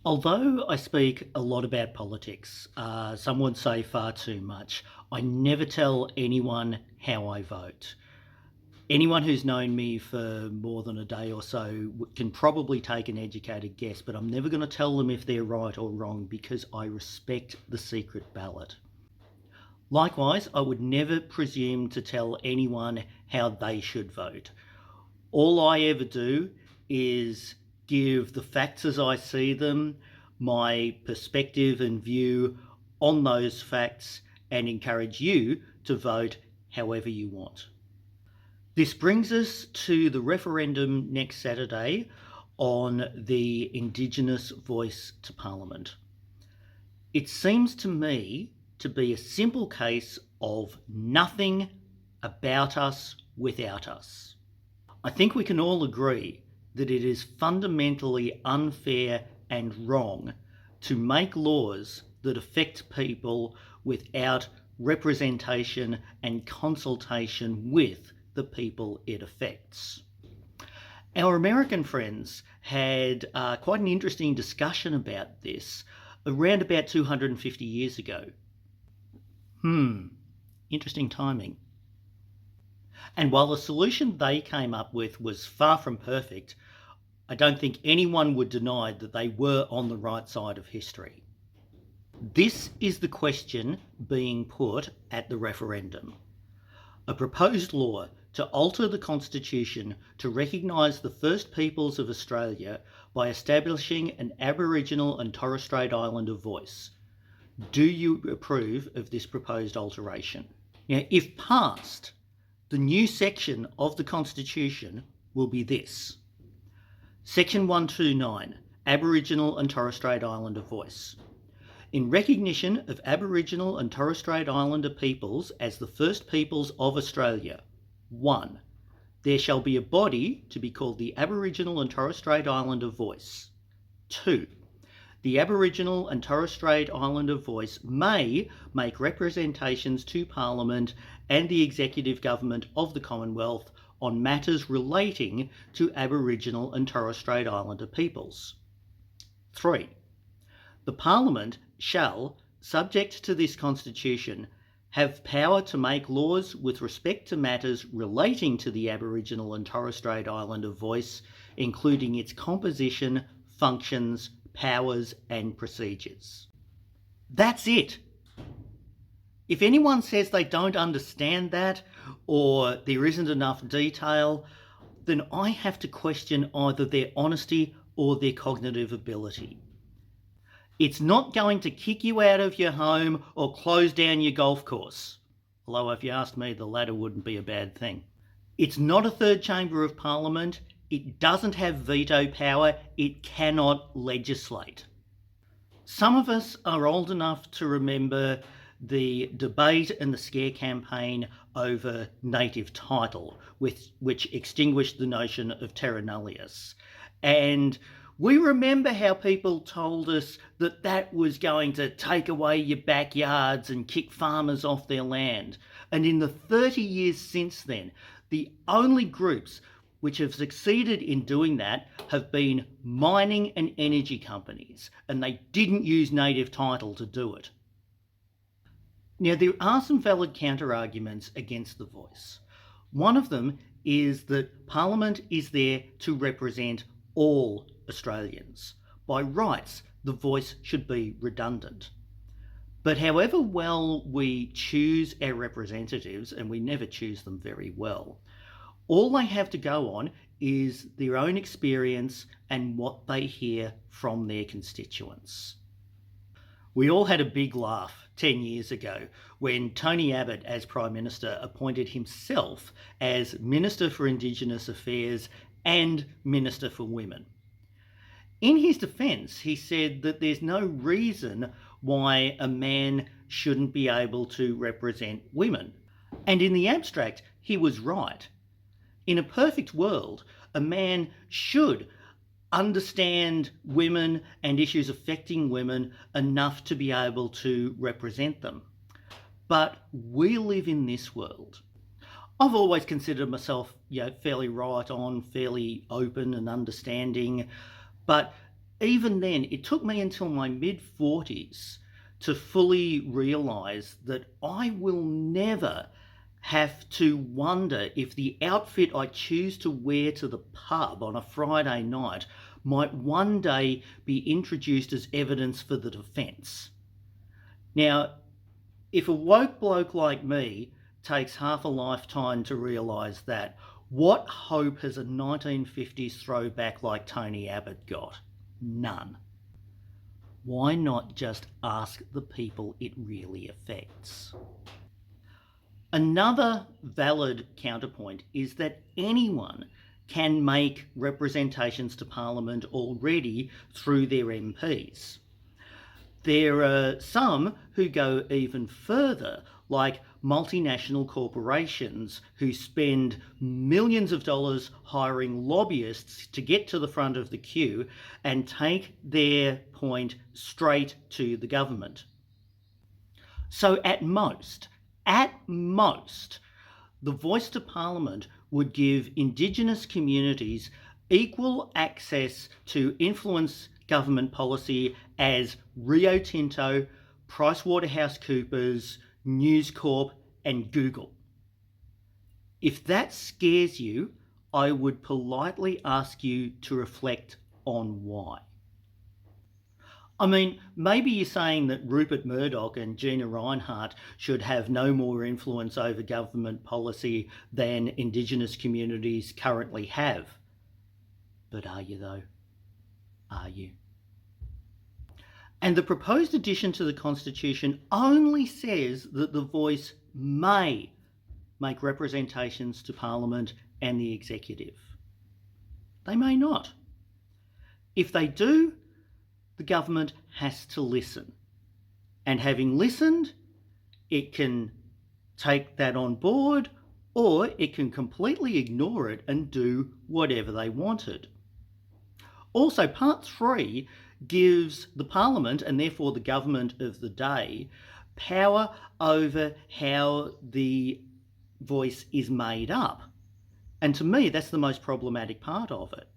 Although I speak a lot about politics, some would say far too much, I never tell anyone how I vote. Anyone who's known me for more than a day or so can probably take an educated guess, but I'm never going to tell them if they're right or wrong because I respect the secret ballot. Likewise, I would never presume to tell anyone how they should vote. All I ever do is give the facts as I see them, my perspective and view on those facts, and encourage you to vote however you want. This brings us to the referendum next Saturday on the Indigenous voice to Parliament. It seems to me to be a simple case of nothing about us without us. I think we can all agree that it is fundamentally unfair and wrong to make laws that affect people without representation and consultation with the people it affects. Our American friends had quite an interesting discussion about this around about 250 years ago. Interesting timing. And while the solution they came up with was far from perfect, I don't think anyone would deny that they were on the right side of history. This is the question being put at the referendum. A proposed law to alter the Constitution to recognise the First Peoples of Australia by establishing an Aboriginal and Torres Strait Islander voice. Do you approve of this proposed alteration? Now, if passed, the new section of the Constitution will be this. Section 129, Aboriginal and Torres Strait Islander voice. In recognition of Aboriginal and Torres Strait Islander peoples as the first peoples of Australia, 1. There shall be a body to be called the Aboriginal and Torres Strait Islander voice. 2. The Aboriginal and Torres Strait Islander voice may make representations to Parliament and the Executive Government of the Commonwealth on matters relating to Aboriginal and Torres Strait Islander peoples. 3. The Parliament shall, subject to this Constitution, have power to make laws with respect to matters relating to the Aboriginal and Torres Strait Islander voice, including its composition, functions, powers and procedures. That's it. If anyone says they don't understand that or there isn't enough detail, then I have to question either their honesty or their cognitive ability. It's not going to kick you out of your home or close down your golf course. Although if you asked me, the latter wouldn't be a bad thing. It's not a third chamber of Parliament. It doesn't have veto power. It cannot legislate. Some of us are old enough to remember the debate and the scare campaign over native title, which extinguished the notion of terra nullius. And we remember how people told us that that was going to take away your backyards and kick farmers off their land. And in the 30 years since then, the only groups which have succeeded in doing that have been mining and energy companies, and they didn't use native title to do it. Now, there are some valid counter-arguments against the voice. One of them is that Parliament is there to represent all Australians. By rights, the voice should be redundant. But however well we choose our representatives, and we never choose them very well, all they have to go on is their own experience and what they hear from their constituents. We all had a big laugh 10 years ago when Tony Abbott, as Prime Minister, appointed himself as Minister for Indigenous Affairs and Minister for Women. In his defence, he said that there's no reason why a man shouldn't be able to represent women. And in the abstract, he was right. In a perfect world, a man should understand women and issues affecting women enough to be able to represent them. But we live in this world. I've always considered myself, fairly right on, fairly open and understanding. But even then, it took me until my mid-40s to fully realise that I will never have to wonder if the outfit I choose to wear to the pub on a Friday night might one day be introduced as evidence for the defence. Now, if a woke bloke like me takes half a lifetime to realise that, what hope has a 1950s throwback like Tony Abbott got? None. Why not just ask the people it really affects? Another valid counterpoint is that anyone can make representations to Parliament already through their MPs. There are some who go even further, like multinational corporations who spend millions of dollars hiring lobbyists to get to the front of the queue and take their point straight to the government. So at most, the voice to Parliament would give Indigenous communities equal access to influence government policy as Rio Tinto, PricewaterhouseCoopers, News Corp and Google. If that scares you, I would politely ask you to reflect on why. I mean, maybe you're saying that Rupert Murdoch and Gina Rinehart should have no more influence over government policy than Indigenous communities currently have. But are you though? Are you? And the proposed addition to the Constitution only says that the voice may make representations to Parliament and the executive. They may not. If they do, the government has to listen. And having listened, it can take that on board, or it can completely ignore it and do whatever they wanted. Also, Part 3 gives the Parliament, and therefore the government of the day, power over how the voice is made up. And to me, that's the most problematic part of it.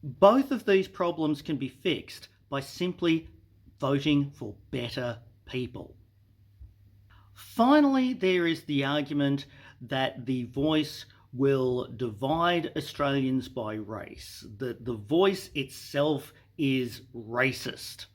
Both of these problems can be fixed by simply voting for better people. Finally, there is the argument that the voice will divide Australians by race, that the voice itself is racist.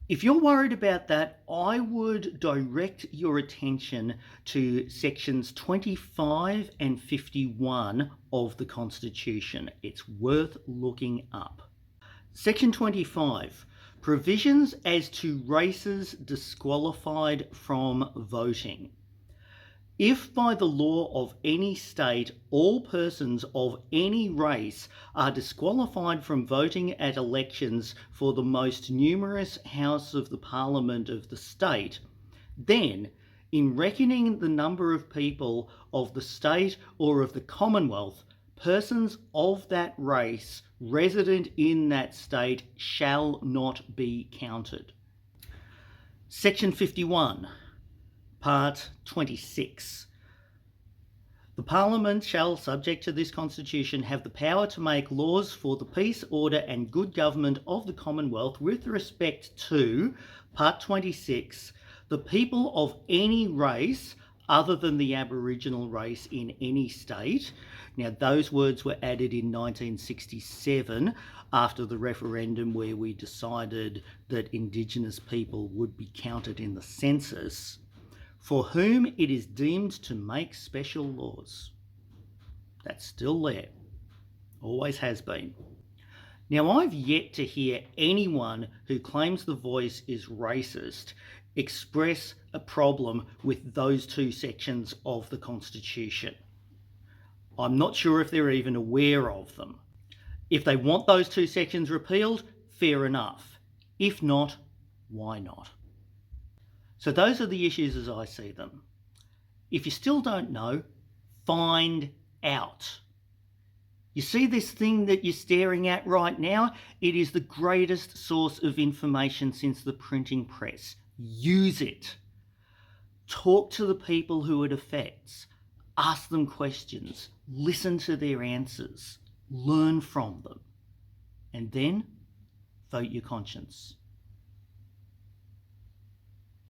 If you're worried about that, I would direct your attention to sections 25 and 51 of the Constitution. It's worth looking up. Section 25, provisions as to races disqualified from voting. If by the law of any state all persons of any race are disqualified from voting at elections for the most numerous House of the Parliament of the state, then, in reckoning the number of people of the state or of the Commonwealth, persons of that race resident in that state shall not be counted. Section 51. Part 26. The Parliament shall, subject to this Constitution, have the power to make laws for the peace, order and good government of the Commonwealth with respect to, Part 26, the people of any race other than the Aboriginal race in any state. Now, those words were added in 1967 after the referendum where we decided that Indigenous people would be counted in the census, for whom it is deemed to make special laws. That's still there. Always has been. Now, I've yet to hear anyone who claims the voice is racist express a problem with those two sections of the Constitution. I'm not sure if they're even aware of them. If they want those two sections repealed, fair enough. If not, why not? So those are the issues as I see them. If you still don't know, find out. You see this thing that you're staring at right now? It is the greatest source of information since the printing press. Use it. Talk to the people who it affects. Ask them questions. Listen to their answers. Learn from them. And then vote your conscience.